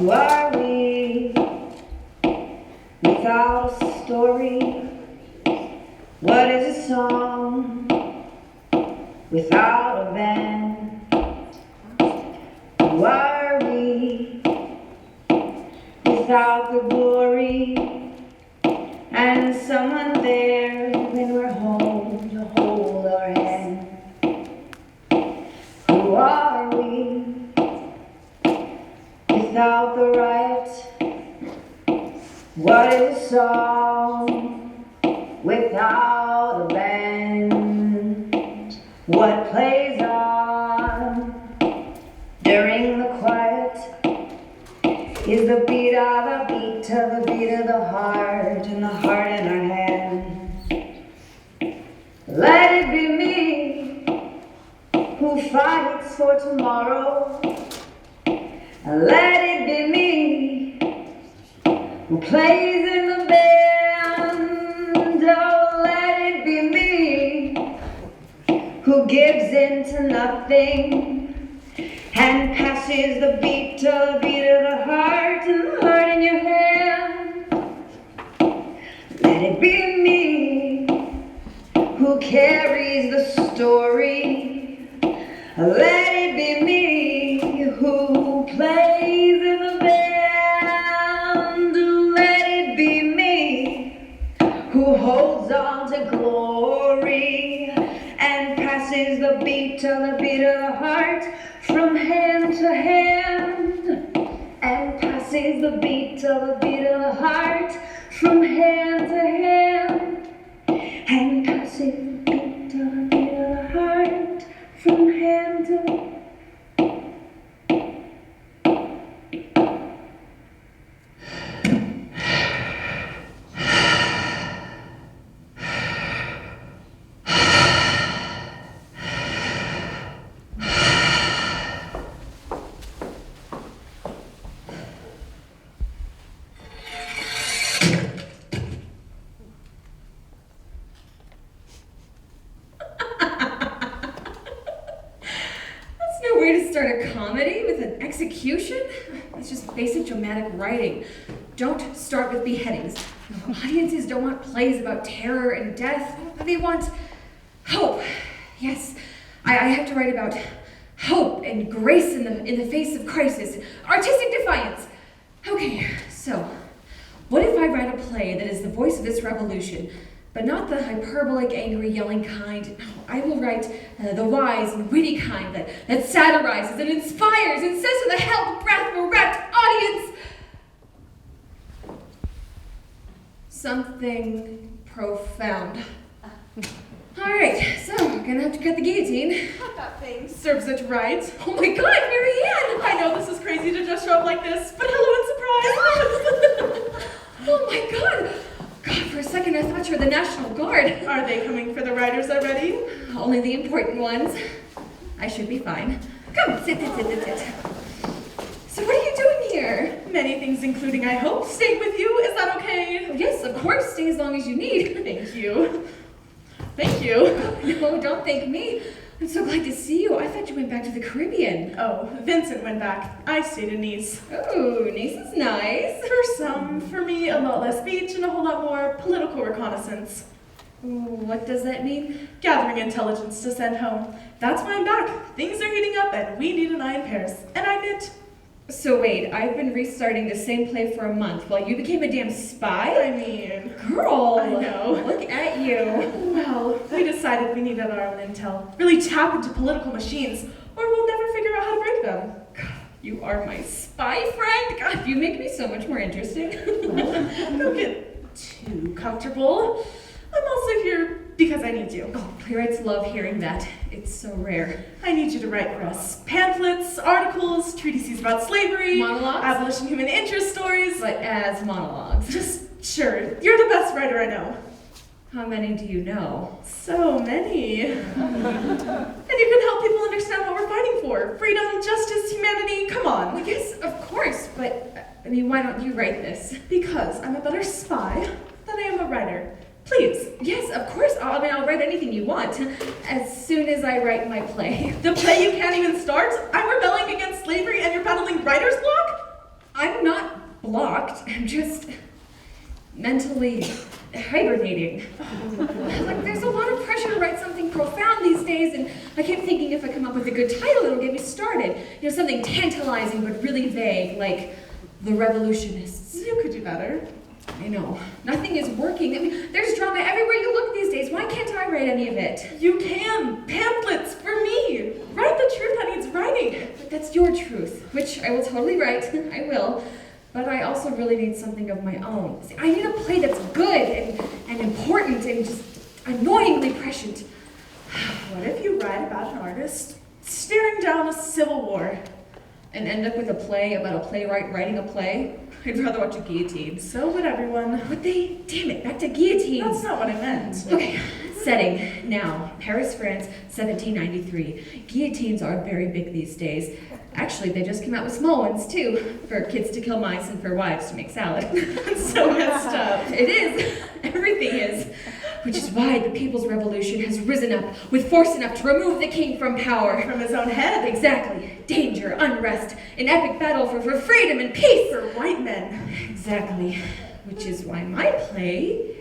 Who are we without a story? What is a song without a band? Who are we without the glory and someone there when we're home to hold our hand? Who are we without the riot? What is a song without a band? What plays on during the quiet is the beat of the beat to the beat of the heart and the heart in our hand. Let it be me who fights for tomorrow. Let it be me who plays in the band. Oh, let it be me who gives in to nothing and passes the beat to the beat of the heart and the heart in your hand. Let it be me who carries the story. Let it be me who plays in the band. Let it be me who holds on to glory and passes the beat to the beat of the heart from hand to hand, and passes the beat to the beat of the heart from hand to hand, and passes the beat to the beat of the heart from hand to hand. Way to start a comedy with an execution? It's just basic dramatic writing. Don't start with beheadings. Audiences don't want plays about terror and death. They want hope. Yes, I have to write about hope and grace in the face of crisis. Artistic defiance. Okay, so what if I write a play that is the voice of this revolution? But not the hyperbolic, angry, yelling kind. No, I will write the wise and witty kind that satirizes and inspires and says to the held breath of a rapt audience something profound. All right, so we're gonna have to cut the guillotine. Not that thing serves it right. Oh my God, Marianne! I know this is crazy to just show up like this, but hello and surprise! Oh my God! God, for a second I thought you were the National Guard. Are they coming for the writers already? Only the important ones. I should be fine. Come, sit. So what are you doing here? Many things, including, I hope, staying with you. Is that okay? Oh, yes, of course. Stay as long as you need. Thank you. Thank you. No, don't thank me. I'm so glad to see you. I thought you went back to the Caribbean. Oh, Vincent went back. I stayed in Nice. Oh, Nice is nice. For some. For me, a lot less beach and a whole lot more political reconnaissance. What does that mean? Gathering intelligence to send home. That's why I'm back. Things are heating up and we need an eye in Paris. And I knit. So wait, I've been restarting the same play for a month while you became a damn spy? I mean... Girl! I know. Look at you. Well, we decided we needed our own intel. Really tap into political machines, or we'll never figure out how to break them. You are my spy friend? God, you make me so much more interesting. Well, don't get too comfortable. I'm also here because I need you. Oh, playwrights love hearing that. It's so rare. I need you to write for us pamphlets, articles, treatises about slavery, monologues, abolition human interest stories. But as monologues. Just sure. You're the best writer I know. How many do you know? So many. And you can help people understand what we're fighting for. Freedom, justice, humanity, come on. Well, yes, of course, but, I mean, why don't you write this? Because I'm a better spy than I am a writer. Please. Yes, of course. I'll write anything you want. As soon as I write my play. The play you can't even start? I'm rebelling against slavery and you're peddling writer's block? I'm not blocked. I'm just mentally hibernating. Like, there's a lot of pressure to write something profound these days, and I keep thinking if I come up with a good title, it'll get me started. You know, something tantalizing but really vague, like The Revolutionists. You could do better. I know. Nothing is working. I mean, there's drama everywhere you look these days. Why can't I write any of it? You can. Pamphlets for me. Write the truth that needs writing. But that's your truth, which I will totally write. I will. But I also really need something of my own. See, I need a play that's good and important and just annoyingly prescient. What if you write about an artist staring down a civil war? And end up with a play about a playwright writing a play? I'd rather watch a guillotine. So would everyone. Would they? Damn it, back to guillotines. That's not what I meant. Okay, setting. Now, Paris, France, 1793. Guillotines are very big these days. Actually, they just came out with small ones, too, for kids to kill mice and for wives to make salad. So messed up. It is. Everything is. Which is why the People's Revolution has risen up with force enough to remove the king from power. From his own head. Exactly. Danger, unrest, an epic battle for freedom and peace. For white men. Exactly. Which is why my play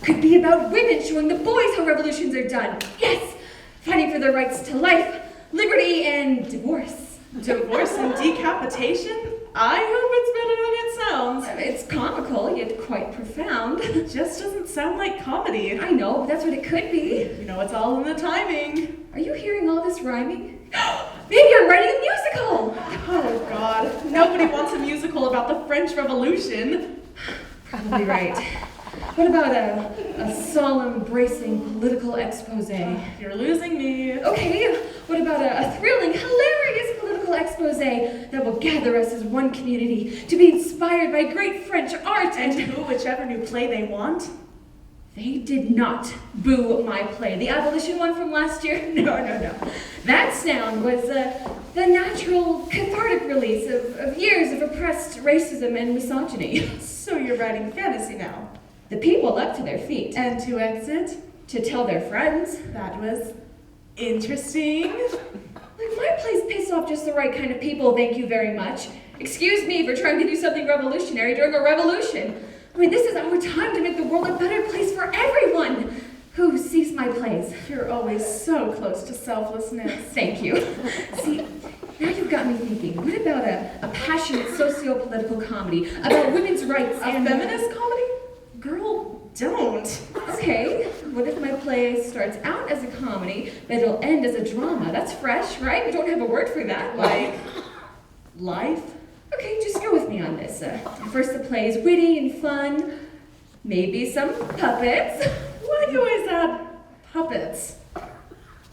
could be about women showing the boys how revolutions are done. Yes! Fighting for their rights to life, liberty, and divorce. Divorce and decapitation? I hope it's better than it sounds. It's comical, yet quite profound. It just doesn't sound like comedy. I know, but that's what it could be. You know, it's all in the timing. Are you hearing all this rhyming? Maybe I'm writing a musical! Oh, God. Nobody wants a musical about the French Revolution. Probably right. What about a solemn, bracing political expose? You're losing me. Okay, what about a thrilling, hilarious political expose that will gather us as one community to be inspired by great French art And boo whichever new play they want? They did not boo my play. The abolition one from last year? No. That sound was the natural, cathartic release of years of oppressed racism and misogyny. So you're writing fantasy now. The people leapt to their feet. And to exit? To tell their friends. That was interesting. Like, my plays piss off just the right kind of people, thank you very much. Excuse me for trying to do something revolutionary during a revolution. I mean, this is our time to make the world a better place for everyone who sees my plays. You're always so close to selflessness. Thank you. See, now you've got me thinking. What about a passionate socio-political comedy about women's rights A and feminist comedy? Girl, don't. Okay, what if my play starts out as a comedy, but it'll end as a drama? That's fresh, right? We don't have a word for that. Like life? Okay, just go with me on this. First, the play is witty and fun. Maybe some puppets. Why do you always add puppets?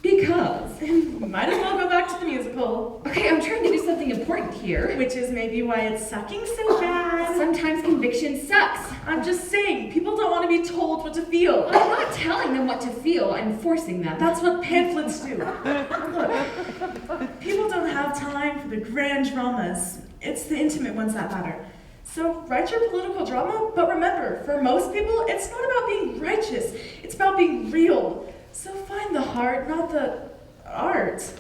Because. Might as well go back to the musical. Okay, I'm trying to do something important here. Which is maybe why it's sucking so bad. Sometimes conviction sucks. I'm just saying, people don't want to be told what to feel. I'm not telling them what to feel, I'm forcing them. That's what pamphlets do. Look, people don't have time for the grand dramas. It's the intimate ones that matter. So write your political drama, but remember, for most people, it's not about being righteous. It's about being real. So find the heart, not the art.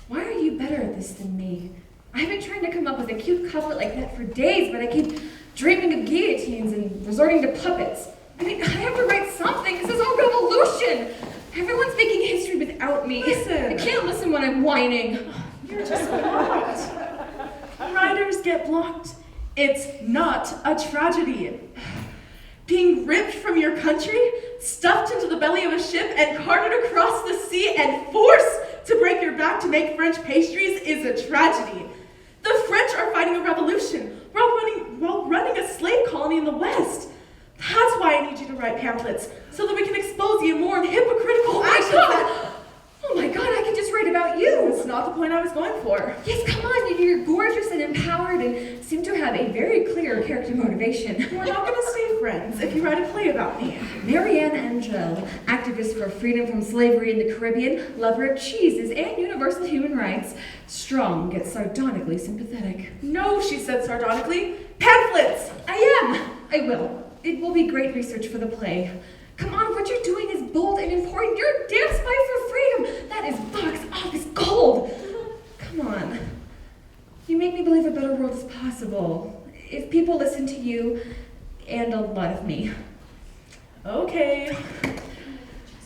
Why are you better at this than me? I've been trying to come up with a cute couplet like that for days, but I keep dreaming of guillotines and resorting to puppets. I mean, I have to write something. This is a revolution. Everyone's making history without me. Listen. I can't listen when I'm whining. You're just blocked. Writers get blocked. It's not a tragedy. Being ripped from your country, stuffed into the belly of a ship, and carted across the sea and forced to break your back to make French pastries is a tragedy. The French are fighting a revolution while running a slave colony in the West. That's why I need you to write pamphlets, so that we can expose you more in hypocritical actions that... Oh my god, I can just write about you! That's not the point I was going for. Yes, come on, you're gorgeous and empowered and seem to have a very clear character motivation. We're not going to stay friends if you write a play about me. Marianne Angel, activist for freedom from slavery in the Caribbean, lover of cheeses and universal human rights, strong yet sardonically sympathetic. No, she said sardonically. Pamphlets! I will. It will be great research for the play. Come on, what you're doing is bold and important. You're a damn spy for freedom. That is box office gold. Come on. You make me believe a better world is possible. impossible. If people listen to you, and a lot of me. Okay.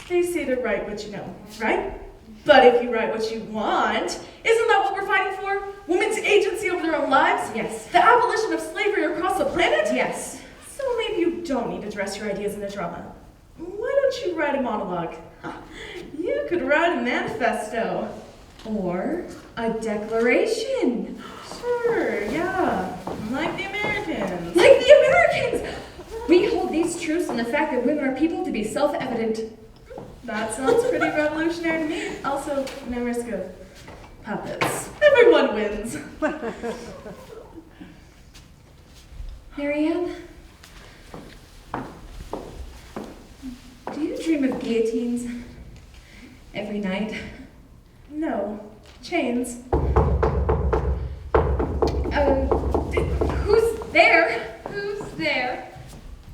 They say to write what you know, right? But if you write what you want, isn't that what we're fighting for? Women's agency over their own lives? Yes. The abolition of slavery across the planet? Yes. So maybe you don't need to dress your ideas in a drama. Why don't you write a monologue? You could write a manifesto. Or a declaration. Sure, yeah. Like the Americans. Like the Americans! We hold these truths and the fact that women are people to be self-evident. That sounds pretty revolutionary to me. Also, no risk of puppets. Everyone wins. Marianne? Do you dream of guillotines every night? No. Chains. Who's there? Who's there?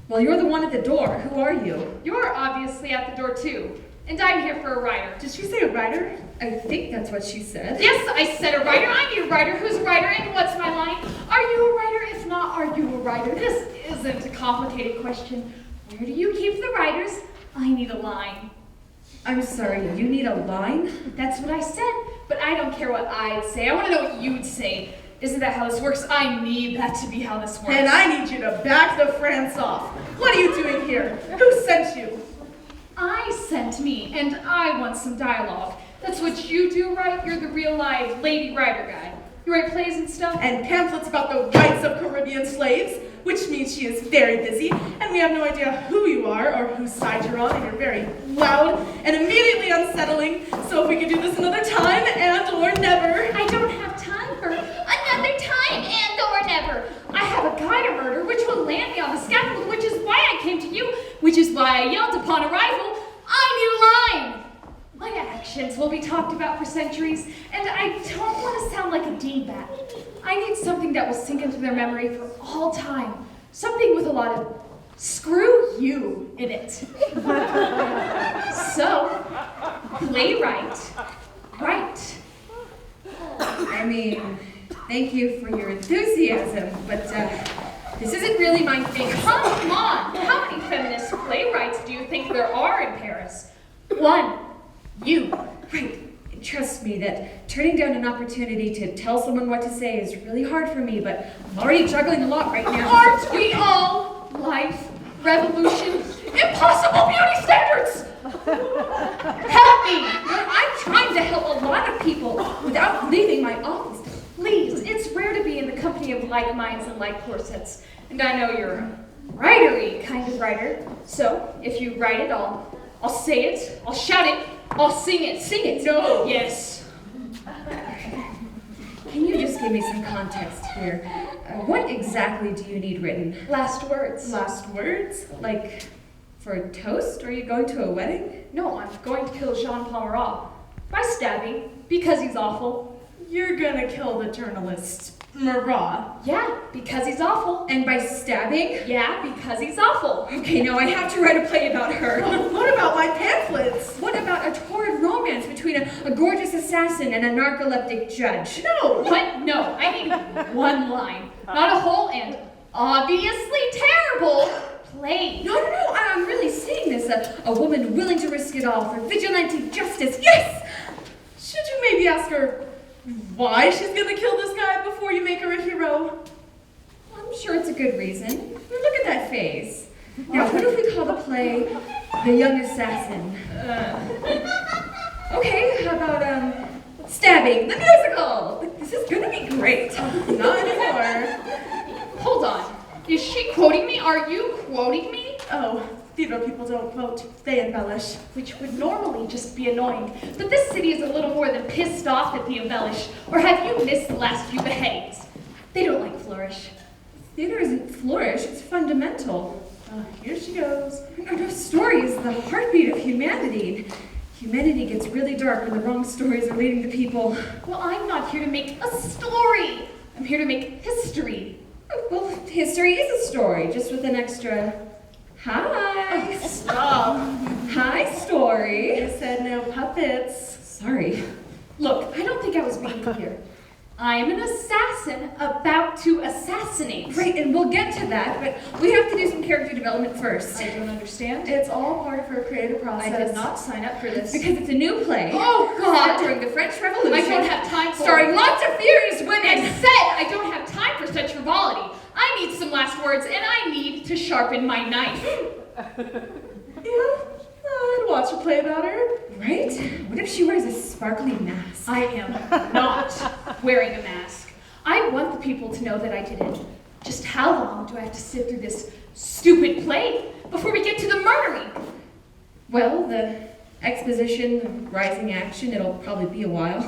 Well, you're the one at the door. Who are you? You're obviously at the door too. And I'm here for a writer. Did she say a writer? I think that's what she said. Yes, I said a writer. I'm your writer. Who's a writer and what's my line? Are you a writer? If not, are you a writer? This isn't a complicated question. Where do you keep the writers? I need a line. I'm sorry, you need a line? That's what I said, but I don't care what I'd say. I want to know what you'd say. Isn't that how this works? I need that to be how this works. And I need you to back the France off. What are you doing here? Who sent you? I sent me, and I want some dialogue. That's what you do, right? You're the real live lady writer guy. You write plays and stuff? And pamphlets about the rights of Caribbean slaves, which means she is very busy, and we have no idea who you are or whose side you're on, and you're very loud and immediately unsettling. So if we could do this another time and or never. I don't have time for another time and or never. I have a guy to murder, which will land me on the scaffold, which is why I came to you, which is why I yelled upon arrival, I need a line. My actions will be talked about for centuries, and I don't want to sound like a D-bat. I need something that will sink into their memory for all time. Something with a lot of screw you in it. So, playwright, write. I mean, thank you for your enthusiasm, but this isn't really my thing. Come on! How many feminist playwrights do you think there are in Paris? One. You. Right. Trust me that turning down an opportunity to tell someone what to say is really hard for me, but I'm already juggling a lot right now. Aren't we all? Life, revolution, impossible beauty standards! Help me! I'm trying to help a lot of people without leaving my office. Please, it's rare to be in the company of like minds and like corsets. And I know you're a writery kind of writer. So, if you write it, I'll say it, I'll shout it, I'll sing it. Sing it. No, yes. Can you just give me some context here? What exactly do you need written? Last words. Last words? Like, for a toast? Are you going to a wedding? No, I'm going to kill Jean Pomeroy. By stabbing, because he's awful. You're gonna kill the journalist, Marat. Yeah, because he's awful. And by stabbing? Yeah, because he's awful. Okay, now I have to write a play about her. What about my pamphlets? What about a torrid romance between a gorgeous assassin and a narcoleptic judge? No! What? No, I need one line, not a whole and obviously terrible play. No, I'm really seeing this. A woman willing to risk it all for vigilante justice. Yes! Should you maybe ask her why she's gonna kill this guy before you make her a hero? I'm sure it's a good reason. Look at that face. Now, what if we call the play The Young Assassin? Okay, how about, Stabbing, the musical? This is gonna be great. Not anymore. Hold on. Is she quoting me? Are you quoting me? Oh, theater people don't quote, they embellish. Which would normally just be annoying. But this city is a little more than pissed off at the embellish. Or have you missed the last few beheadings? They don't like flourish. Theater isn't flourish, it's fundamental. Here she goes. Our story is the heartbeat of humanity. Humanity gets really dark when the wrong stories are leading to people. Well, I'm not here to make a story. I'm here to make history. Well, history is a story, just with an extra hi. Stop. Hi, story. You said no puppets. Sorry. Look, I don't think I was being clear. I am an assassin about to assassinate. Right, and we'll get to that, but we have to do some character development first. I don't understand. It's all part of her creative process. I did not sign up for this. Because Because it's a new play. Oh, Set God. during the French Revolution. I don't have time for Starring it. lots of furious I women. said I don't have time for such frivolity. I need some last words, and I need to sharpen my knife. Yeah, I'd watch a play about her. Right? What if she wears a sparkly mask? I am not wearing a mask. I want the people to know that I did it. Just how long do I have to sit through this stupid play before we get to the murdering? Well, the exposition, the rising action, it'll probably be a while.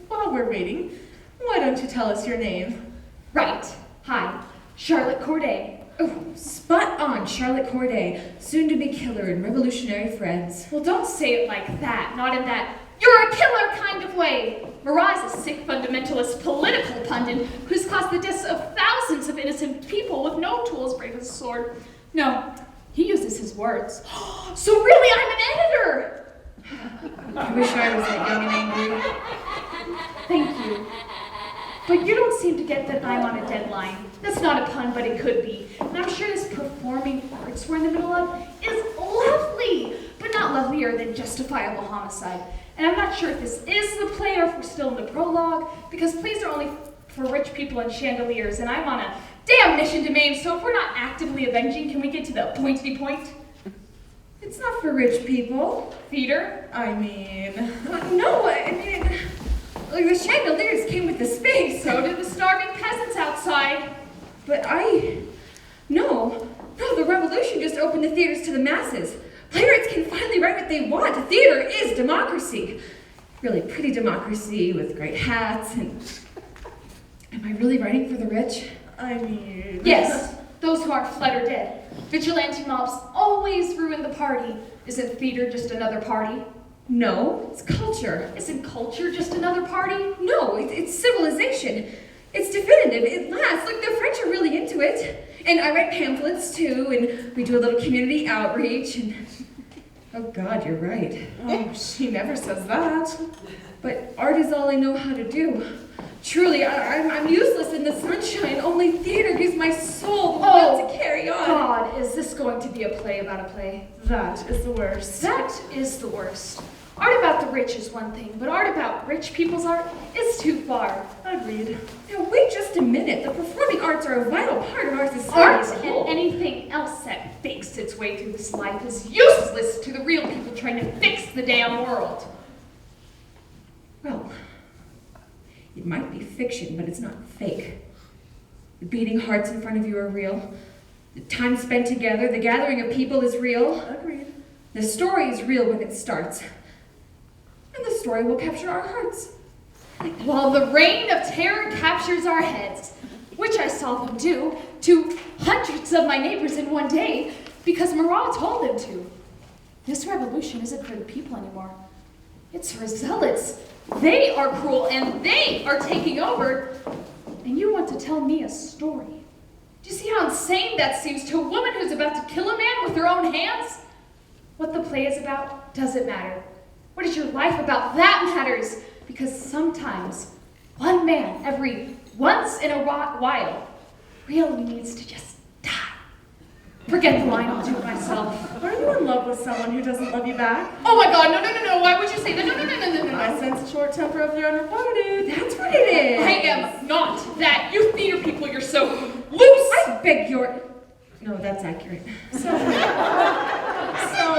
While we're waiting, why don't you tell us your name? Right. Hi, Charlotte Corday. Oh, spot on, Charlotte Corday, soon-to-be killer in Revolutionary Friends. Well, don't say it like that, not in that you're a killer kind of way. Marat's a sick fundamentalist political pundit who's caused the deaths of thousands of innocent people with no tools brave as a sword. No, he uses his words. So really, I'm an editor! I wish I was that young and angry. Thank you. But you don't seem to get that I'm on a deadline. That's not a pun, but it could be. And I'm sure this performing arts we're in the middle of is lovely, but not lovelier than justifiable homicide. And I'm not sure if this is the play or if we're still in the prologue, because plays are only for rich people and chandeliers, and I'm on a damn mission to maim, so if we're not actively avenging, can we get to the pointy point? It's not for rich people. Theater? I mean... No, I mean, like the chandeliers came with the space. So did the starving peasants outside. But no, the revolution just opened the theaters to the masses. Playwrights can finally write what they want. Theater is democracy. Really pretty democracy with great hats and... Am I really writing for the rich? I mean... Yes, those who aren't fled or dead. Vigilante mobs always ruin the party. Isn't theater just another party? No, it's culture. Isn't culture just another party? No, it's civilization. It's definitive. It lasts. Like, the French are really into it. And I write pamphlets, too, and we do a little community outreach, and... Oh, God, you're right. Oh, she never says that. But art is all I know how to do. Truly, I'm useless in the sunshine. Only theater gives my soul the will to carry on. God, is this going to be a play about a play? That is the worst. That is the worst. Art about the rich is one thing, but art about rich people's art is too far. Agreed. Now, wait just a minute. The performing arts are a vital part of our society Art as a and whole. anything else that fakes its way through this life is useless to the real people trying to fix the damn world. Well, it might be fiction, but it's not fake. The beating hearts in front of you are real. The time spent together, the gathering of people is real. Agreed. The story is real when it starts. And the story will capture our hearts. While the reign of terror captures our heads, which I saw them do to hundreds of my neighbors in one day because Marat told them to. This revolution isn't for the people anymore. It's for zealots. They are cruel and they are taking over. And you want to tell me a story? Do you see how insane that seems to a woman who's about to kill a man with her own hands? What the play is about doesn't matter. What is your life about? That matters. Because sometimes one man every once in a while really needs to just die. Forget the line, I'll do it myself. Are you in love with someone who doesn't love you back? Oh my God, no, why would you say that? No. I sense a short temper of your unrequited. That's what it is. I am not that. You theater people, you're so loose. I beg your... No, that's accurate. So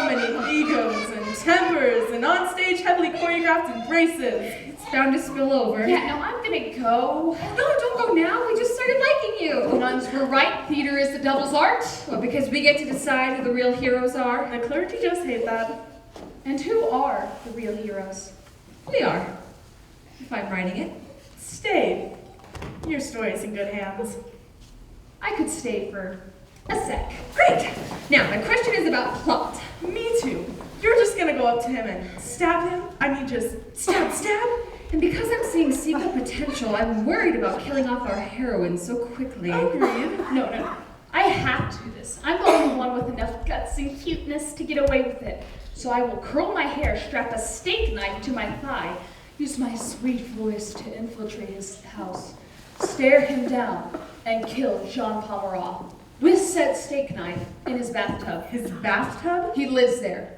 many egos and tempers and onstage heavily choreographed embraces. It's bound to spill over. Yeah, no, I'm gonna go. No, don't go now. We just started liking The you. nuns were right. Theater is the devil's art. Well, because we get to decide who the real heroes are. The clergy just hate that. And who are the real heroes? We are. If I'm writing it. Stay. Your story's in good hands. I could stay for a sec. Great. Now, the question is about plot. Me too. You're just gonna go up to him and stab him? I mean, just stab. And because I'm seeing sequel potential, I'm worried about killing off our heroine so quickly. Agreed. No. I have to do this. I'm the only one with enough guts and cuteness to get away with it. So I will curl my hair, strap a steak knife to my thigh, use my sweet voice to infiltrate his house, stare him down, and kill Jean Pomeroy with said steak knife in his bathtub. His bathtub? He lives there.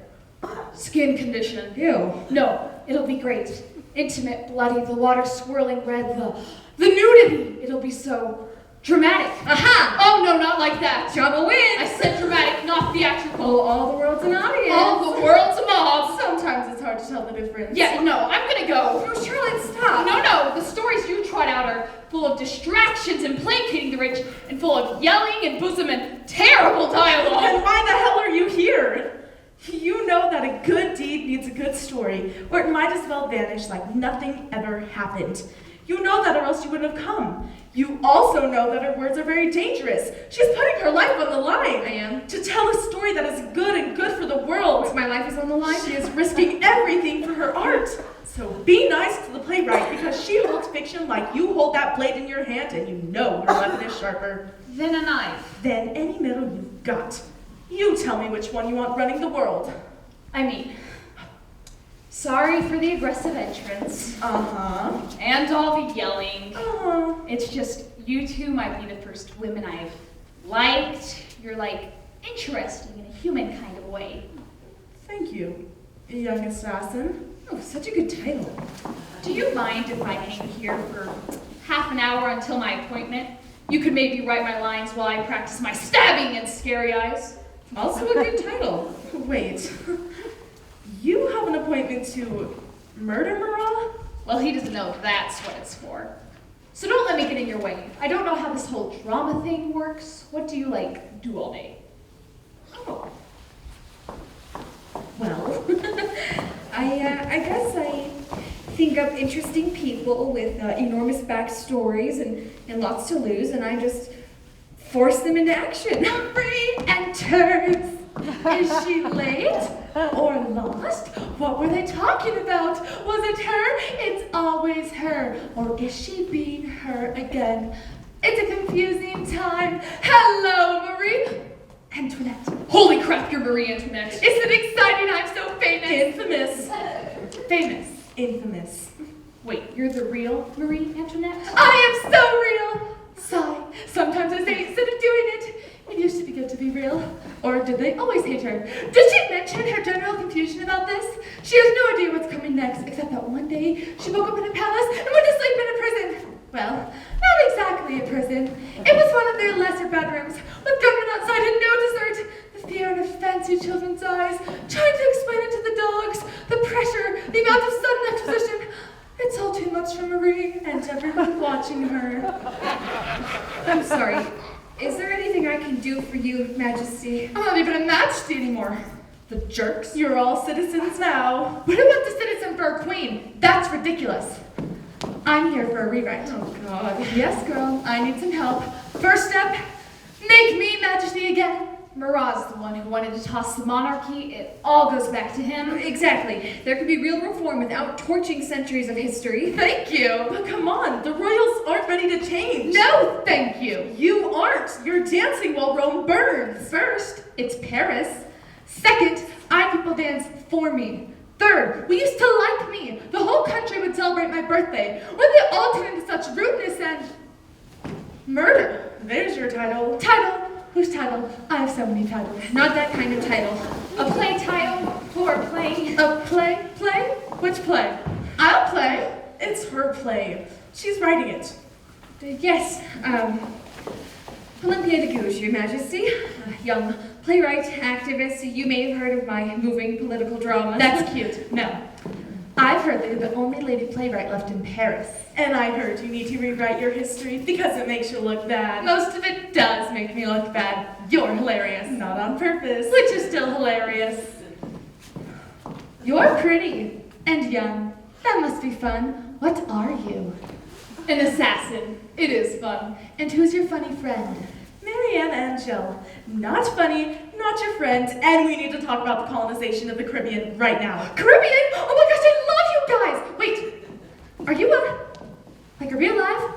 Skin condition. Ew. No, it'll be great. Intimate, bloody, the water swirling red, the nudity. It'll be so dramatic. Aha! Oh no, not like that. Trouble wins! I said dramatic, not theatrical. Oh, all the world's an audience. All the world's a mob. Sometimes it's hard to tell the difference. Yeah, no, I'm gonna go. Oh, Charlotte, stop. No, the stories you trot out are full of distractions and placating the rich, and full of yelling and bosom and terrible dialogue. Then why the hell are you here? You know that a good deed needs a good story, or it might as well vanish like nothing ever happened. You know that, or else you wouldn't have come. You also know that her words are very dangerous. She's putting her life on the line. I am. To tell a story that is good and good for the world. My life is on the line. She is risking everything for her art. So be nice to the playwright, because she holds fiction like you hold that blade in your hand, and you know her weapon is sharper Then a knife. than any metal you've got. You tell me which one you want running the world. I mean, sorry for the aggressive entrance. Uh-huh. And all the yelling. Uh-huh. It's just, you two might be the first women I've liked. You're like, interesting in a human kind of way. Thank you, young assassin. Oh, such a good title. Do you mind if I hang here for half an hour until my appointment? You could maybe write my lines while I practice my stabbing and scary eyes. Also a good title. Wait. You have an appointment to murder Marat? Well, he doesn't know that's what it's for. So don't let me get in your way. I don't know how this whole drama thing works. What do you, do all day? Oh. Well, I guess I think up interesting people with enormous backstories and lots to lose, and I just force them into action. Marie enters. Is she late or lost? What were they talking about? Was it her? It's always her. Or is she being her again? It's a confusing time. Hello, Marie. Antoinette. Holy crap, you're Marie Antoinette. Isn't it exciting? I'm so famous. Infamous. Famous. Infamous. Wait, you're the real Marie Antoinette? I am so real. Sigh. Sometimes I say instead of doing it, it used to be good to be real. Or did they always hate her? Did she mention her general confusion about this? She has no idea what's coming next, except that one day she woke up in a palace and went to sleep in a prison. Well, not exactly a prison. It was one of their lesser bedrooms, with government outside and no dessert. The fear in her fancy children's eyes, trying to explain it to the dogs, the pressure, the amount of sudden exposition. It's all too much for Marie and everyone watching her. I'm sorry. Is there anything I can do for you, Majesty? I'm not even a majesty anymore. The jerks. You're all citizens now. But who wants a citizen for a queen? That's ridiculous. I'm here for a rewrite. Oh, God. Yes, girl, I need some help. First step, make me majesty again. Marat's the one who wanted to toss the monarchy. It all goes back to him. Exactly. There could be real reform without torching centuries of history. Thank you. But come on, the royals aren't ready to change. No, thank you. You aren't. You're dancing while Rome burns. First, it's Paris. Second, I people dance for me. Third, we used to like me. The whole country would celebrate my birthday. When they all turn into such rudeness and murder. There's your title. Title? Whose title? I have so many titles. Not that kind of title. A play title for a play. A play? Play? Which play? I'll play. It's her play. She's writing it. Yes, Olympia de Gouges, Your Majesty. A young playwright, activist. You may have heard of my moving political drama. That's cute. No. I've heard that you're the only lady playwright left in Paris. And I heard you need to rewrite your history because it makes you look bad. Most of it does make me look bad. You're hilarious. Not on purpose. Which is still hilarious. You're pretty and young. That must be fun. What are you? An assassin. It is fun. And who's your funny friend? Marianne Angel. Not funny, not your friend, and we need to talk about the colonization of the Caribbean right now. Caribbean? Oh my gosh, I love you guys! Wait, are you like a real life?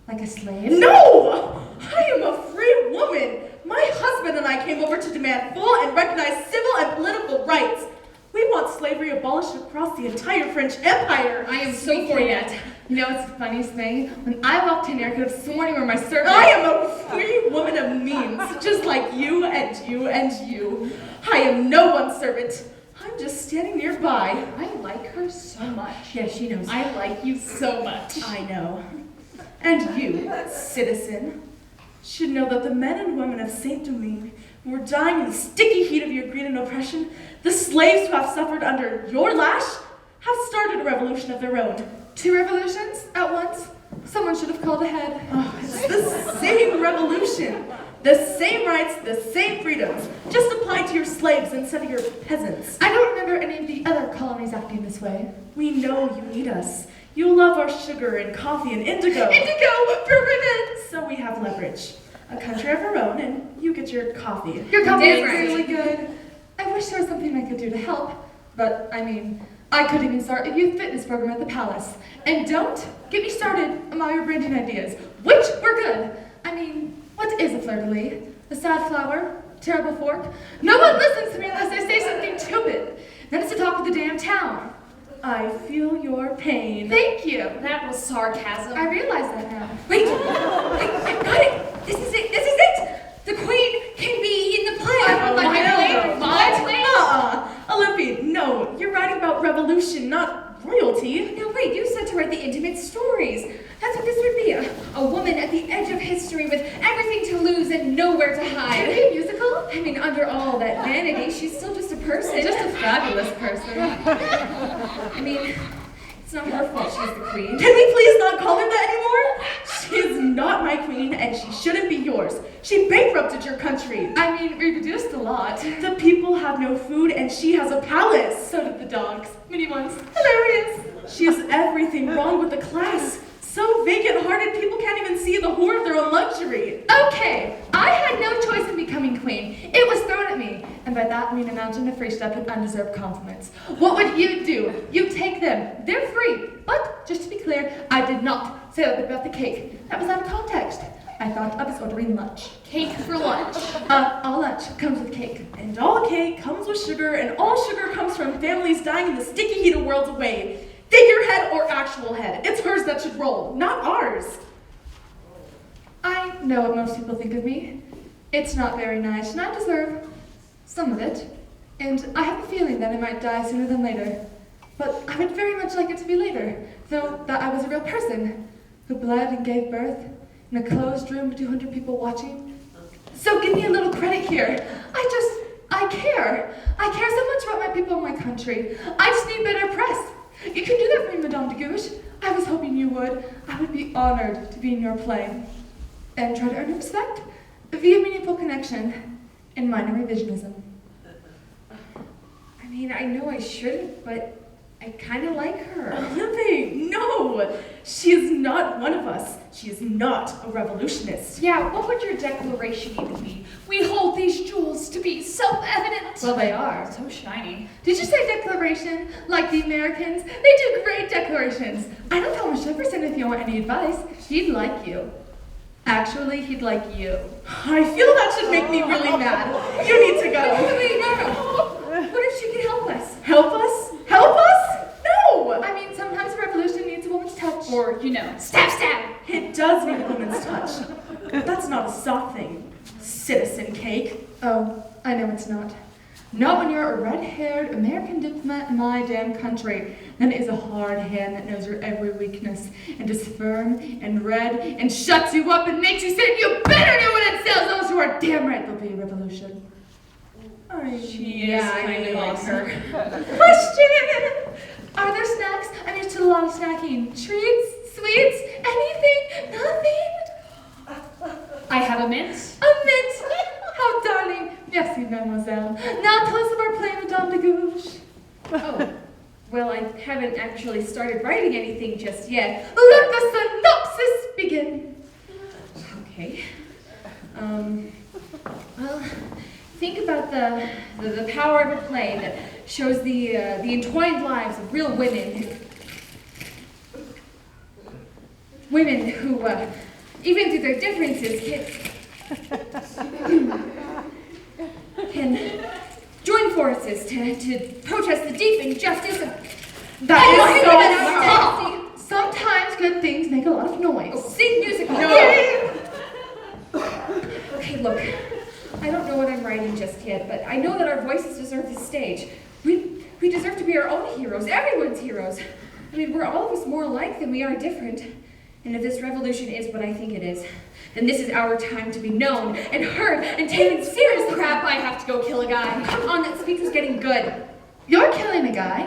Like a slave? No! I am a free woman! My husband and I came over to demand full and recognized civil and political rights. We want slavery abolished across across the entire French Empire. I am so for that. You know what's the funniest thing? When I walked in here, I could have sworn you were my servant. I am a free woman of means, just like you and you and you. I am no one's servant. I'm just standing nearby. I like her so much. Yeah, she knows. I like you so much. I know. And you, citizen, should know that the men and women of Saint-Domingue who were dying in the sticky heat of your greed and oppression, the slaves who have suffered under your lash, have started a revolution of their own. 2 revolutions at once? Someone should have called ahead. Oh, it's the same revolution. The same rights, the same freedoms, just applied to your slaves instead of your peasants. I don't remember any of the other colonies acting this way. We know you need us. You love our sugar and coffee and indigo. Indigo for women! So we have leverage. A country of our own, and you get your coffee. Your coffee is Different. really good. I wish there was something I could do to help, but I mean, I could even start a youth fitness program at the palace. And don't get me started on all your branding ideas, which were good. I mean, what is a fleur-de-lis? A sad flower? Terrible fork? No one listens to me unless I say something stupid. Then it's to talk with the damn town. I feel your pain. Thank you. That was sarcasm. I realize that now. Wait, I've got it. This is it. The queen can be in the play. My way? Olympian, no, you're writing about revolution, not royalty. No, wait, you said to write the intimate stories. That's what this would be. A woman at the edge of history with everything to lose and nowhere to hide. Is it a musical? I mean, under all that vanity, she's still just a person. Just a fabulous person. I mean, it's not her fault she's the queen. Can we please not call her that anymore? She is not my queen, and she shouldn't be yours. She bankrupted your country. I mean, we reduced a lot. The people have no food, and she has a palace. So did the dogs. Mini ones. Hilarious. She has everything wrong with the class. So vacant-hearted, people can't even see the horror of their own luxury. Okay, I had no choice in becoming queen. It was thrown at me. And by that, I mean imagine a free step and undeserved compliments. What would you do? You take them. They're free. But, just to be clear, I did not say that about the cake. That was out of context. I thought I was ordering lunch. Cake for lunch. All lunch comes with cake. And all cake comes with sugar, and all sugar comes from families dying in the sticky heat of worlds away. Figurehead or actual head, it's hers that should roll, not ours. I know what most people think of me. It's not very nice, and I deserve some of it. And I have a feeling that I might die sooner than later. But I would very much like it to be later, though that I was a real person who bled and gave birth in a closed room with 200 people watching. So give me a little credit here. I care. I care so much about my people and my country. I just need better press. You can do that for me, Madame de Gouche. I was hoping you would. I would be honored to be in your play. And try to earn your respect via meaningful connection and minor revisionism. I mean, I know I shouldn't, but I kind of like her. Olympe, no! She is not one of us. She is not a revolutionist. Yeah, what would your declaration even be? We hold these jewels to be self-evident. Well, they are. So shiny. Did you say declaration? Like the Americans? They do great declarations. I know Thomas Jefferson if you want any advice. He'd like you. Actually, he'd like you. I feel that should make me really mad. You need to go. Wait, no. What if she could help us? Help us? Help us? No! I mean, sometimes a revolution needs a woman's touch. Or, stab, stab. It does need a woman's touch. That's not a soft thing. Citizen Cake. Oh, I know it's not. Not when you're a red-haired American diplomat in my damn country. Then it is a hard hand that knows your every weakness and is firm and red and shuts you up and makes you say you better do what it says. Those who are damn right there'll be a revolution. She is kind of like her. Question! Are there snacks? I'm used to a lot of snacking. Treats? Sweets? Anything? Nothing? I have a mint. A mint! How darling! Merci, mademoiselle. Now tell us about playing Madame de Gouche. Oh, well, I haven't actually started writing anything just yet. Let the synopsis begin. Okay. Well, think about the power of a play that shows the entwined lives of real women. Women who, even through their differences, can join forces to protest the deep injustice of That is so Stop. Sometimes good things make a lot of noise. Oh, sing music. No. Okay, look. I don't know what I'm writing just yet, but I know that our voices deserve this stage. We deserve to be our own heroes, everyone's heroes. I mean, we're all of us more alike than we are different. And if this revolution is what I think it is, then this is our time to be known and heard and taken seriously. Crap, I have to go kill a guy. Come on, that speech was getting good. You're killing a guy?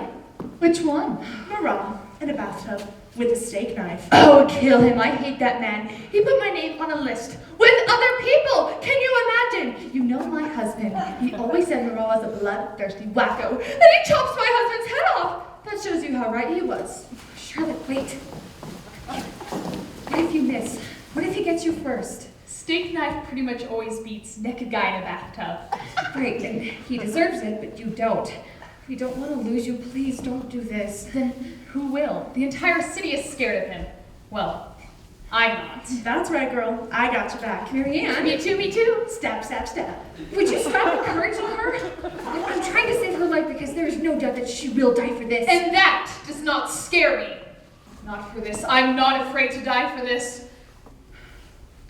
Which one? Marat in a bathtub with a steak knife. Oh, kill him. I hate that man. He put my name on a list with other people. Can you imagine? You know my husband. He always said Moreau was a bloodthirsty wacko. And he chops my husband's head off. That shows you how right he was. Charlotte, wait. What if you miss? What if he gets you first? Steak knife pretty much always beats naked guy in a bathtub. Great, and he deserves it, but you don't. We don't want to lose you. Please don't do this. Then who will? The entire city is scared of him. Well, I'm not. That's right, girl. I got your back. Marianne, Me too. Stab, stab, stab. would you stop encouraging her? I'm trying to save her life because there is no doubt that she will die for this. And that does not scare me. Not for this. I'm not afraid to die for this.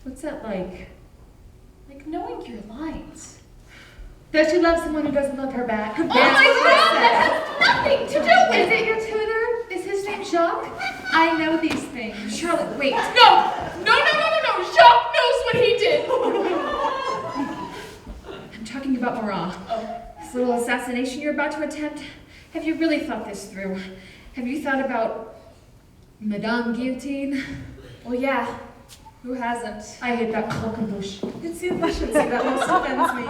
What's that like? Like knowing your lines. Does she love someone who doesn't love her back? Oh my God, that has nothing to do Is with it your tutor? Is his name Jacques? I know these things. Charlotte, wait. No! Jacques knows what he did! I'm talking about Marat. This little assassination you're about to attempt. Have you really thought this through? Have you thought about Madame Guillotine? Well, yeah. Who hasn't? I hate that croquembouche. It's the efficiency that most offends me.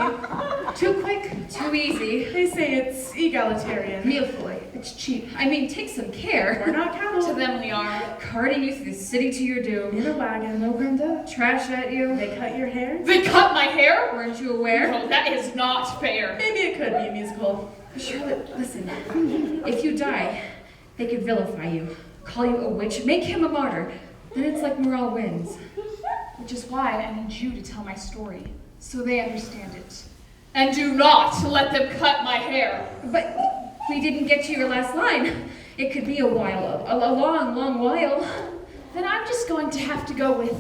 Too quick, Too easy. They say it's egalitarian. millefeuille. It's cheap. I mean, take some care. We're not cattle. To them we are. Carting you through the city to your doom. In a wagon. No grandeur. Trash at you. They cut your hair. They cut my hair? Weren't you aware? No, that is not fair. Maybe it could be a musical. Charlotte, listen. If you die, they could vilify you, call you a witch, make him a martyr. Then it's like Marat wins. Which is why I need you to tell my story, so they understand it. And do not let them cut my hair. But we didn't get to your last line. It could be a while, a long, long while. Then I'm just going to have to go with,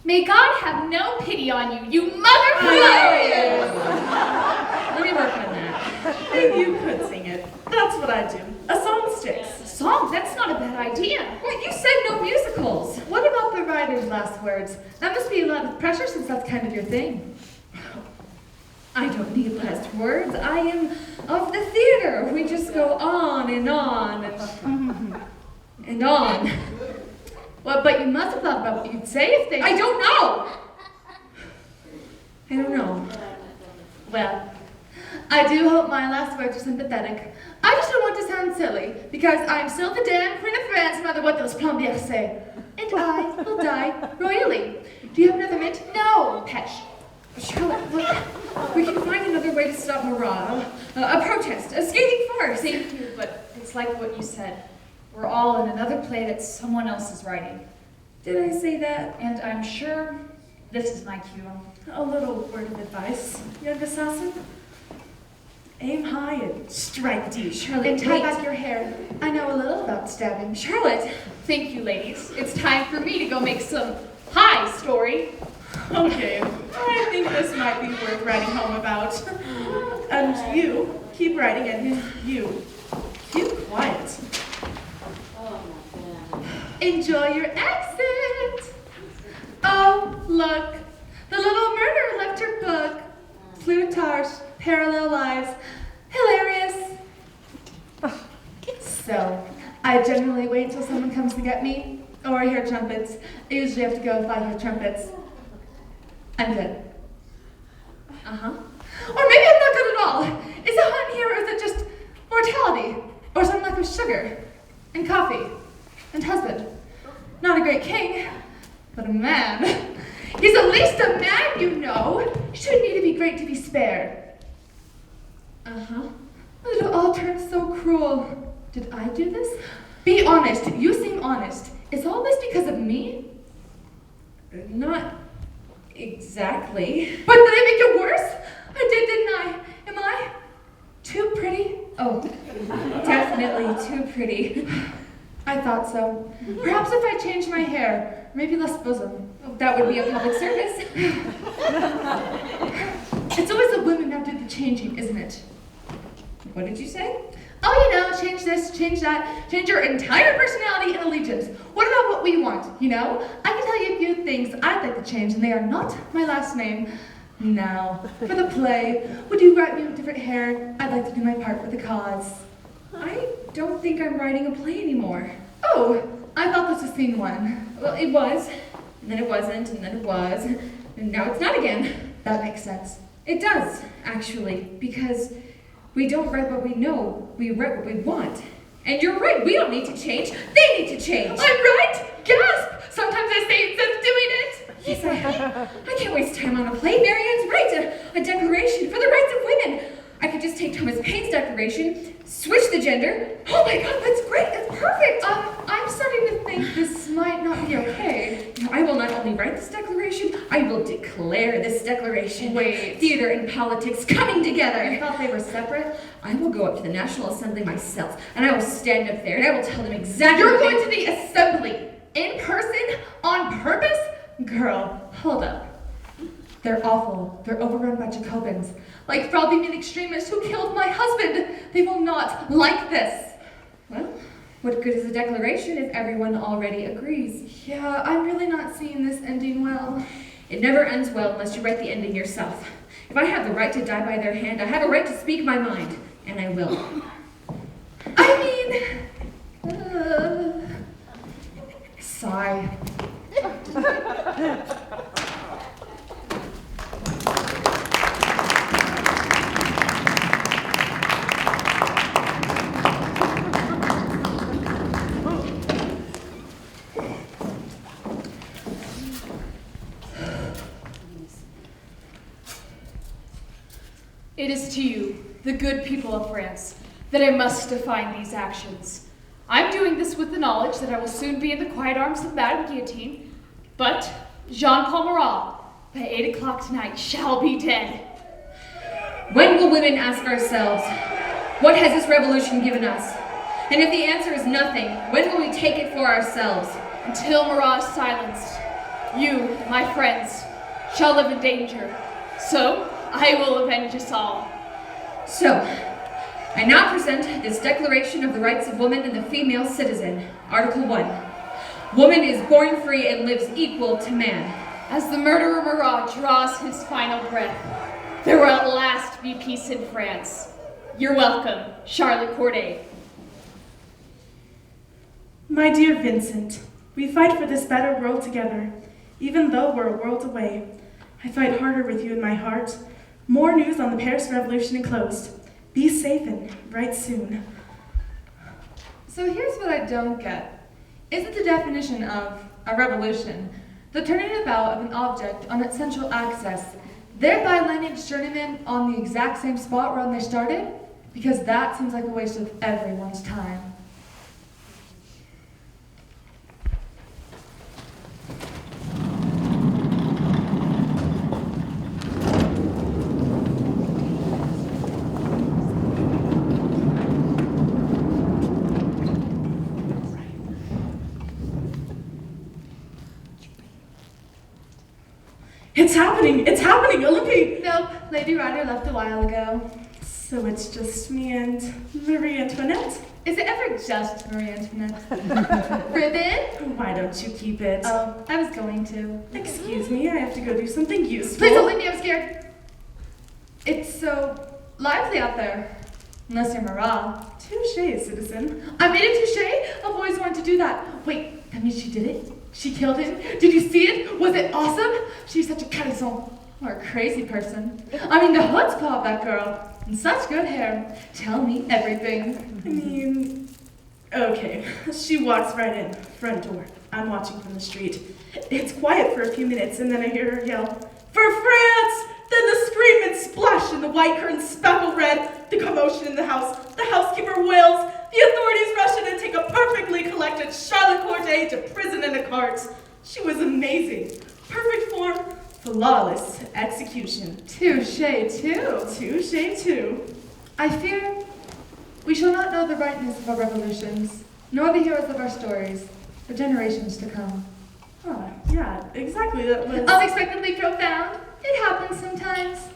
may God have no pity on you, you motherfucker! Let me work on that. Maybe you could sing it. That's what I do. A song sticks. Song? That's not a bad idea. Well, you said no musicals. What about the writer's last words? That must be a lot of pressure since that's kind of your thing. I don't need last words. I am of the theater. We just go on and on and on. Well, but you must have thought about what you'd say if they... I don't know. I don't know. Well, I do hope my last words are sympathetic. I just don't want to sound silly, because I'm still the damn Queen of France, no matter what those plombiers say. And I will die royally. Do you have another mint? No, Pesh. Charlotte, look, we can find another way to stop Marat. A protest, a scathing farce. Thank you, but it's like what you said. We're all in another play that someone else is writing. Did I say that? And I'm sure this is my cue. A little word of advice, young assassin. Aim high and strike deep. Charlotte, And tie wait. back your hair. I know a little about stabbing. Charlotte, Thank you, ladies. It's time for me to go make some high story. Okay, I think this might be worth writing home about. And you, keep writing, and you, keep quiet. Enjoy your exit! Oh, look. The little murderer left her book. Plutarch, Parallel Lives. Hilarious. So, I generally wait until someone comes to get me, or I hear trumpets. I usually have to go if I hear trumpets. I'm good. uh-huh. Or maybe I'm not good at all. Is it hot in here, or is it just mortality? Or some lack of sugar, and coffee, and husband? Not a great king, but a man. He's at least a man, you know. You shouldn't need to be great to be spared. Uh-huh. It all turned so cruel. Did I do this? Be honest. You seem honest. Is all this because of me? Not exactly. But did I make it worse? I did, didn't I? Am I too pretty? Oh, definitely too pretty. I thought so. Perhaps if I changed my hair, maybe less bosom. Oh, that would be a public service. It's always the women that do the changing, isn't it? What did you say? Oh, you know, change this, change that, change your entire personality and allegiance. What about what we want, you know? I can tell you a few things I'd like to change, and they are not my last name. Now, for the play, would you write me with different hair? I'd like to do my part for the cause. I don't think I'm writing a play anymore. Oh, I thought this was scene one. Well, it was, and then it wasn't, and then it was, and now it's not again. That makes sense. It does, actually, because we don't write what we know, we write what we want. And you're right, we don't need to change, they need to change. I'm right? Gasp! Sometimes I say instead of doing it. Yes, I can't waste time on a play. Marianne's right, a declaration for the rights of women. I could just take Thomas Paine's declaration, switch the gender. Oh my God, that's great, that's perfect. I'm starting to think this might not be okay. No, I will not only write this declaration, I will declare this declaration. Wait. Theater and politics coming together. I thought they were separate. I will go up to the National Assembly myself, and I will stand up there, and I will tell them exactly You're what going to the assembly in person on purpose? Girl, hold up. They're awful. They're overrun by Jacobins. Like fraudulent extremists who killed my husband. They will not like this. Well, what good is a declaration if everyone already agrees? Yeah, I'm really not seeing this ending well. It never ends well unless you write the ending yourself. If I have the right to die by their hand, I have a right to speak my mind, and I will. I mean... sigh. It is to you, the good people of France, that I must define these actions. I'm doing this with the knowledge that I will soon be in the quiet arms of Madame Guillotine, but Jean-Paul Marat, by 8 o'clock tonight, shall be dead. When will women ask ourselves, what has this revolution given us? And if the answer is nothing, when will we take it for ourselves? Until Marat is silenced, you, my friends, shall live in danger. So, I will avenge us all. So, I now present this Declaration of the Rights of Woman and the Female Citizen, Article 1. Woman is born free and lives equal to man. As the murderer Marat draws his final breath, there will at last be peace in France. You're welcome, Charlotte Corday. My dear Vincent, we fight for this better world together, even though we're a world away. I fight harder with you in my heart. More news on the Paris Revolution enclosed. Be safe and write soon. So here's what I don't get. Isn't the definition of a revolution the turning about of an object on its central axis, thereby landing its journeyman on the exact same spot where they started? Because that seems like a waste of everyone's time. It's happening, Olympe! Nope, Lady Ryder left a while ago. So it's just me and Marie Antoinette? Is it ever just Marie Antoinette? Ribbon? Why don't you keep it? Oh, I was going to. Excuse me, I have to go do something useful. Please don't leave me, I'm scared. It's so lively out there. Unless you're Marat. Touché, citizen. I made a touche? I've always wanted to do that. Wait, that means she did it? She killed him? Did you see it? Was it awesome? She's such a cabezon. Or a crazy person. I mean, the chutzpah of that girl. And such good hair. Tell me everything. I mean, okay. She walks right in, front door. I'm watching from the street. It's quiet for a few minutes, and then I hear her yell, "For France!" Then the scream and splash, and the white curtains speckle red. The commotion in the house. The housekeeper wails. The authorities rush in and take a perfectly collected Charlotte Corday to prison in a cart. She was amazing. Perfect form, flawless execution. Touche, too. Touché, too. I fear We shall not know the rightness of our revolutions, nor the heroes of our stories, for generations to come. Oh, yeah, exactly. That was... Unexpectedly profound. It happens sometimes.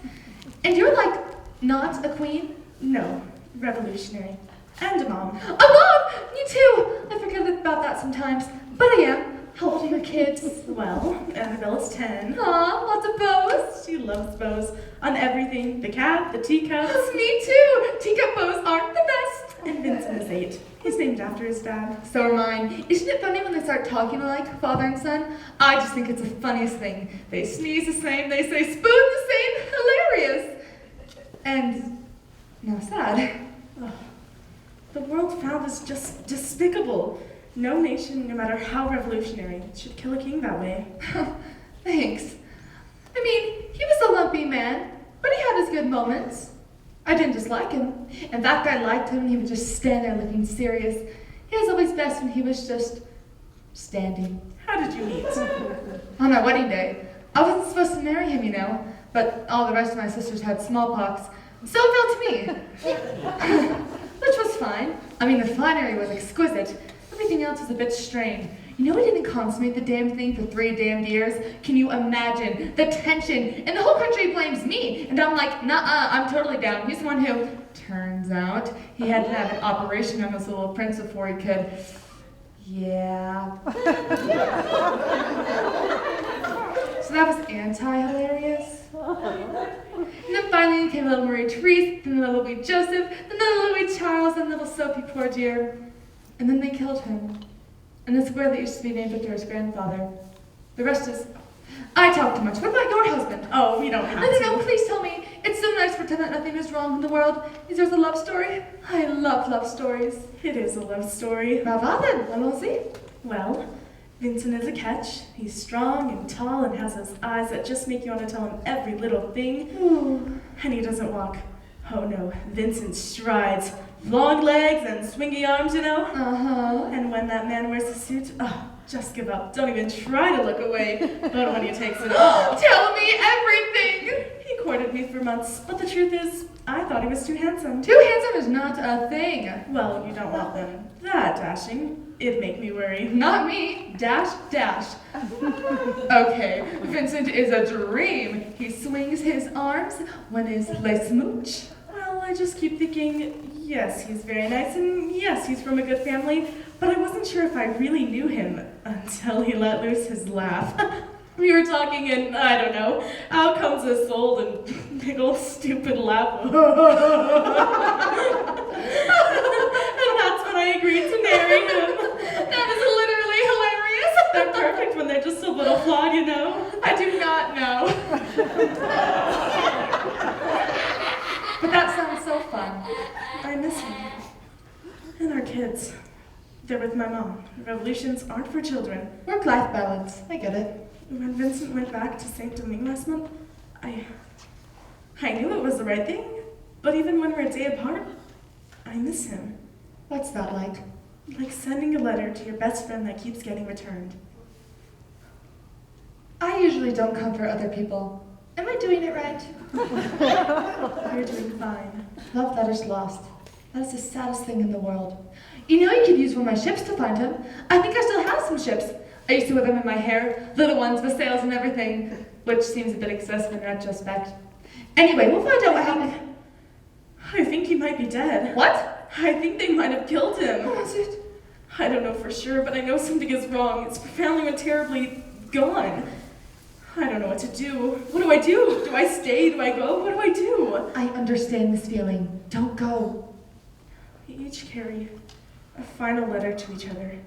And you're like, not a queen? No, revolutionary. And a mom. A mom! Me too! I forget about that sometimes. But I am. How old are your kids? Well, Annabelle's 10. Aw, lots of bows. She loves bows. On everything. The cat, the teacups. Me too! Teacup bows aren't the best. And Vincent is 8. He's named after his dad. So are mine. Isn't it funny when they start talking like father and son? I just think it's the funniest thing. They sneeze the same, they say spoon the same. Hilarious. And now sad. Oh, the world found is just despicable. No nation, no matter how revolutionary, should kill a king that way. Thanks. I mean, he was a lumpy man, but he had his good moments. I didn't dislike him. In fact, I liked him when he would just stand there looking serious. He was always best when he was just standing. How did you meet? On our wedding day. I wasn't supposed to marry him, you know, but all the rest of my sisters had smallpox, so it fell to me. Which was fine. I mean, the finery was exquisite. Everything else was a bit strained. You know, we didn't consummate the damn thing for 3 damned years. Can you imagine the tension? And the whole country blames me. And I'm like, nuh-uh, I'm totally down. He's the one who, turns out, he had to have an operation on his little prince before he could. Yeah. So that was anti-hilarious. And then finally came little Marie Therese, then little Louis Joseph, then little Louis Charles, and little Sophie, poor dear. And then they killed him. In the square that used to be named after his grandfather. The rest is... I talk too much. What about your husband? Oh, we don't have No, to. no, please tell me. It's so nice to pretend that nothing is wrong in the world. Is yours a love story? I love love stories. It is a love story. Brava then, allons-y. Well, Vincent is a catch. He's strong and tall and has those eyes that just make you want to tell him every little thing. Ooh. And he doesn't walk. Oh no, Vincent strides. Long legs and swingy arms, you know? Uh-huh. And when that man wears a suit, oh, just give up. Don't even try to look away. But when he takes it off... Tell me everything! He courted me for months, but the truth is, I thought he was too handsome. Too handsome is not a thing. Well, you don't want them that dashing. It'd make me worry. Not me. Dash, dash. Okay, Vincent is a dream. He swings his arms when is les smooch. Well, I just keep thinking, yes, he's very nice, and yes, he's from a good family, but I wasn't sure if I really knew him until he let loose his laugh. We were talking, and I don't know, out comes this old and big old stupid laugh. And that's when I agreed to marry him. That is literally hilarious. They're perfect when they're just a little flawed, you know. I do not know. But that sounds so fun. I miss him. And our kids. They're with my mom. Revolutions aren't for children. Work-life balance. I get it. When Vincent went back to Saint Domingue last month, I knew it was the right thing, but even when we're a day apart, I miss him. What's that like? Like sending a letter to your best friend that keeps getting returned. I usually don't comfort other people. Am I doing it right? You're doing fine. Love letters lost. That is the saddest thing in the world. You know, you could use one of my ships to find him. I think I still have some ships. I used to wear them in my hair, little ones with sails and everything, which seems a bit excessive in retrospect. Anyway, we'll find out what happened. I think he might be dead. What? I think they might have killed him. What was it? I don't know for sure, but I know something is wrong. His family went terribly gone. I don't know what to do. What do I do? Do I stay? Do I go? What do I do? I understand this feeling. Don't go. We each carry a final letter to each other,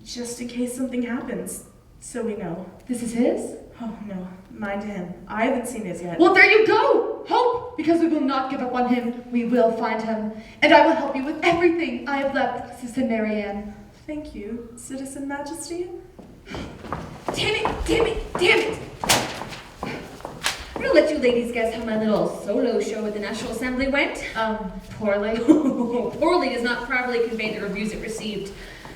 just in case something happens, so we know. This is his? Oh no, mine to him. I haven't seen his yet. Well, there you go! Hope! Because we will not give up on him. We will find him. And I will help you with everything I have left, Sister Marianne. Thank you, Citizen Majesty. Damn it, damn it, damn it! I'm gonna let you ladies guess how my little solo show at the National Assembly went. Poorly. Poorly does not properly convey the reviews it received.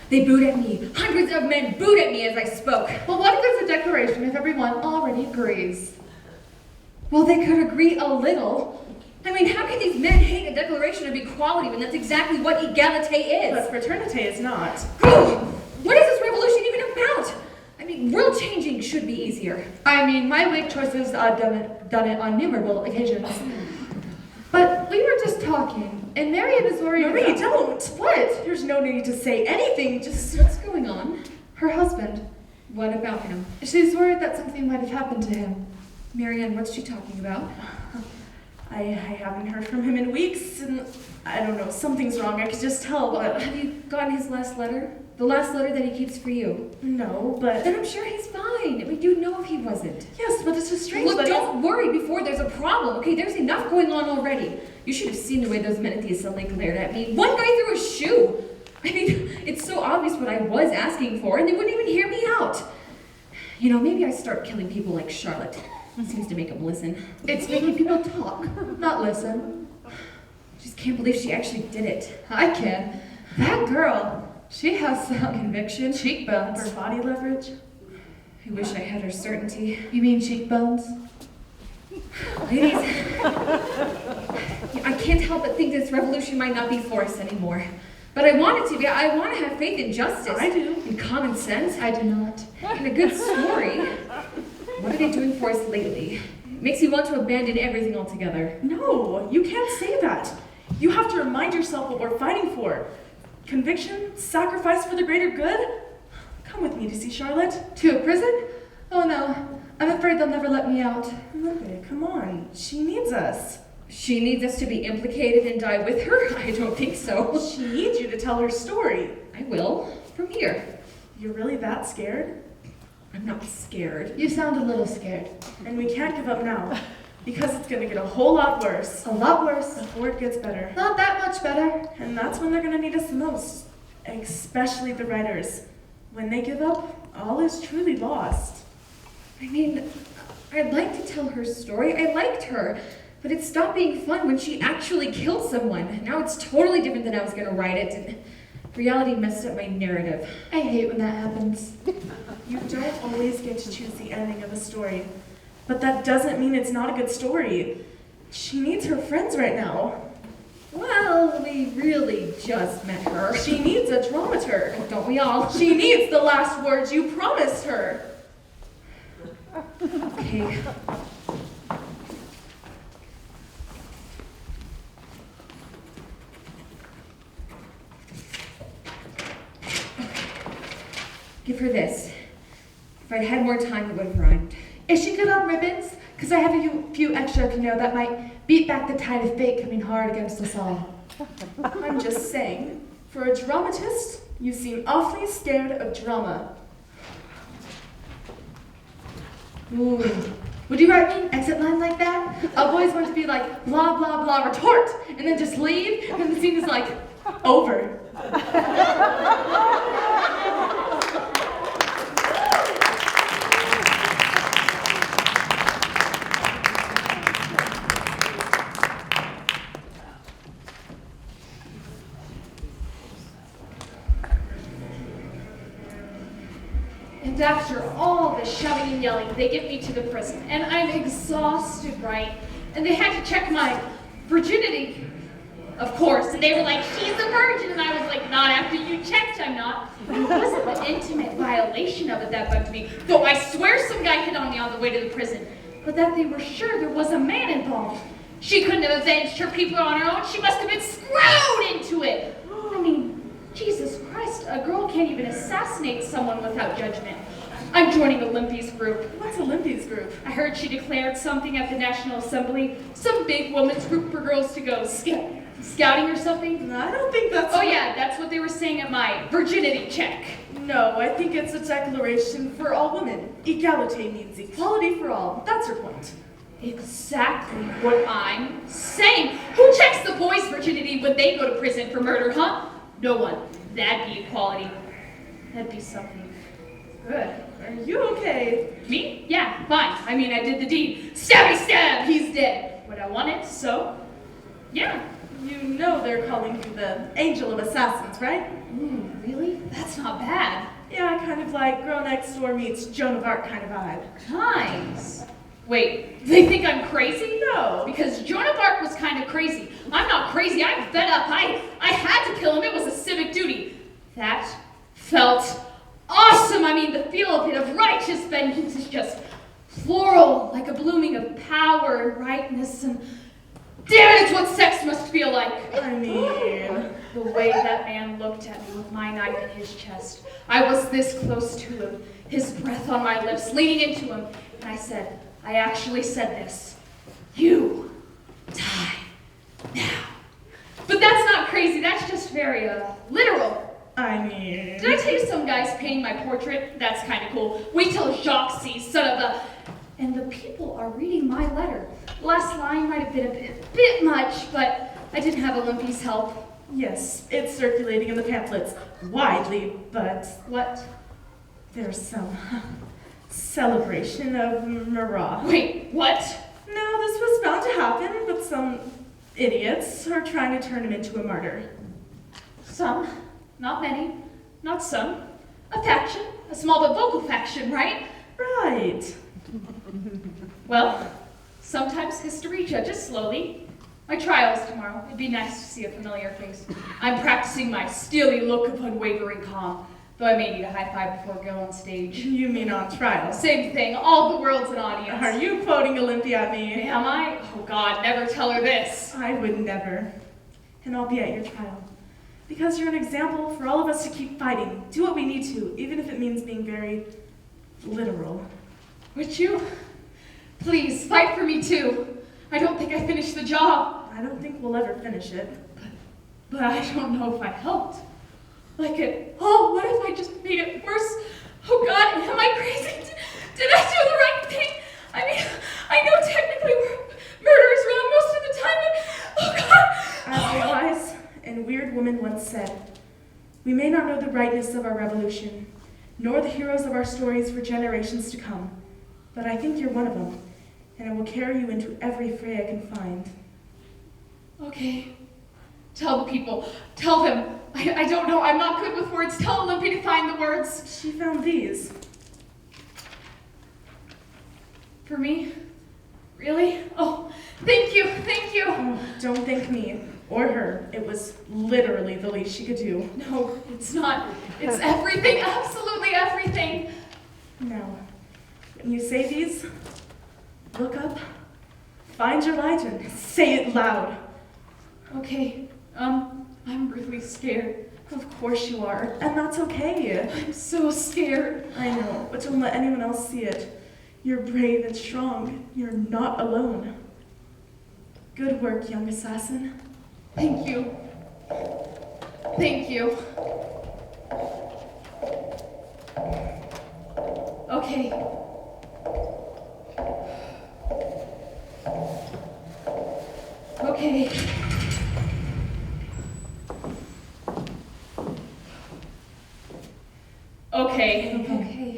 They booed at me. Hundreds of men booed at me as I spoke. Well, what if it's a declaration if everyone already agrees? Well, they could agree a little. I mean, how can these men hate a declaration of equality when that's exactly what egalite is? But fraternity is not. What is this revolution even about? I mean, world changing should be easier. I mean, my wig choices I've done it on numerable occasions. But we were just talking, and Marian is worried Marie, about... don't! What? There's no need to say anything, just... What's going on? Her husband. What about him? She's worried that something might have happened to him. Marianne, what's she talking about? I haven't heard from him in weeks, and I don't know, something's wrong, I could just tell, Well, but... have you gotten his last letter? The last letter that he keeps for you? No, but... Then I'm sure he's fine. I mean, you'd know if he wasn't. Yes, but it's just strange Look, that don't worry before there's a problem, okay? There's enough going on already. You should have seen the way those men at the assembly glared at me. One guy threw a shoe. I mean, it's so obvious what I was asking for, and they wouldn't even hear me out. You know, maybe I start killing people like Charlotte. It seems to make them listen. It's making people talk, not listen. Just can't believe she actually did it. I can. That girl, she has some conviction, cheekbones. Her body leverage? I wish I had her certainty. You mean cheekbones? Ladies, I can't help but think this revolution might not be for us anymore. But I want it to be. I want to have faith in justice. I do. In common sense. I do not. In a good story. What are they doing for us lately? It makes you want to abandon everything altogether. No, you can't say that. You have to remind yourself what we're fighting for. Conviction, sacrifice for the greater good. Come with me to see Charlotte. To a prison? Oh no, I'm afraid they'll never let me out. Okay, come on. She needs us. She needs us to be implicated and die with her? I don't think so. She needs you to tell her story. I will. From here. You're really that scared? I'm not scared. You sound a little scared. And we can't give up now. Because it's gonna get a whole lot worse. A lot worse. Before it gets better. Not that much better. And that's when they're gonna need us the most. Especially the writers. When they give up, all is truly lost. I mean, I'd like to tell her story. I liked her. But it stopped being fun when she actually killed someone. Now it's totally different than I was gonna write it. And reality messed up my narrative. I hate when that happens. You don't always get to choose the ending of a story. But that doesn't mean it's not a good story. She needs her friends right now. Well, we really just met her. She needs a dramaturg. Don't we all? She needs the last words you promised her. Okay. Give her this. If I'd had more time, it would have rhymed. Is she good on ribbons? Because I have a few extra, that might beat back the tide of fate coming hard against us all. I'm just saying, for a dramatist, you seem awfully scared of drama. Ooh. Would you write me an exit line like that? I've always wanted to be like, blah, blah, blah, retort, and then just leave, and the scene is like, over. And after all the shouting and yelling, they get me to the prison. And I'm exhausted, right? And they had to check my virginity, of course. And they were like, she's a virgin. And I was like, not after you checked, I'm not. But it wasn't the intimate violation of it that bugged me. Though I swear some guy hit on me on the way to the prison. But that they were sure there was a man involved. She couldn't have avenged her people on her own. She must have been screwed into it. I mean, Jesus Christ, a girl can't even assassinate someone without judgment. I'm joining Olympia's group. What's Olympia's group? I heard she declared something at the National Assembly, some big women's group for girls to go scouting or something. I don't think that's... Oh yeah, that's what they were saying at my virginity check. No, I think it's a declaration for all women. Equalite means equality for all. That's her point. Exactly what I'm saying. Who checks the boys' virginity when they go to prison for murder, huh? No one. That'd be equality. That'd be something good. Are you okay? Me? Yeah, fine. I mean, I did the deed. Stabby stab! He's dead. What I wanted, so, yeah. You know they're calling you the Angel of Assassins, right? Ooh, really? That's not bad. Yeah, kind of like Girl Next Door meets Joan of Arc kind of vibe. Nice. Wait, they think I'm crazy? No. Because Joan of Arc was kind of crazy. I'm not crazy, I'm fed up. I had to kill him, it was a civic duty. That felt awesome. I mean, the feel of it, of righteous vengeance is just floral, like a blooming of power and rightness, and damn it, it's what sex must feel like. I mean, The way that man looked at me with my knife in his chest. I was this close to him, his breath on my lips, leaning into him, and I actually said this. You die now. But that's not crazy, that's just very, literal. I mean... Did I tell you some guy's painting my portrait? That's kind of cool. Wait till Jacques sees, son of a... And the people are reading my letter. The last line might have been a bit much, but I didn't have Olympi's help. Yes, it's circulating in the pamphlets widely, but What? there's some celebration of Marat. Wait, what? No, this was bound to happen, but some idiots are trying to turn him into a martyr. Some. Not many. Not some. A faction. A small but vocal faction, right? Right. Well, sometimes history judges slowly. My trial's tomorrow. It'd be nice to see a familiar face. I'm practicing my steely look of unwavering calm, though I may need a high five before I go on stage. You mean on trial? Same thing. All the world's an audience. Are you quoting Olympia at me? Am I? Oh God, never tell her this. I would never. And I'll be at your trial. Because you're an example for all of us to keep fighting. Do what we need to, even if it means being very literal. Would you? Please, fight for me too. I don't think I finished the job. I don't think we'll ever finish it. But I don't know if I helped. Oh, what if I just made it worse? Oh God, am I crazy? Did I do the right thing? I mean, I know technically murder is wrong most of the time, but oh God. As a wise and weird woman once said, we may not know the rightness of our revolution, nor the heroes of our stories for generations to come, but I think you're one of them, and I will carry you into every fray I can find. Okay. Tell the people. Tell them. I don't know. I'm not good with words. Tell Olympia to find the words. She found these. For me? Really? Oh, thank you. Thank you. Oh, don't thank me or her. It was literally the least she could do. No, it's not. It's everything. Absolutely everything. Now, when you say these, look up, find your light, and say it loud. Okay. I'm really scared. Of course you are, and that's okay. I'm so scared. I know, but don't let anyone else see it. You're brave and strong. You're not alone. Good work, young assassin. Thank you. Thank you. Okay. Okay. Okay. Okay.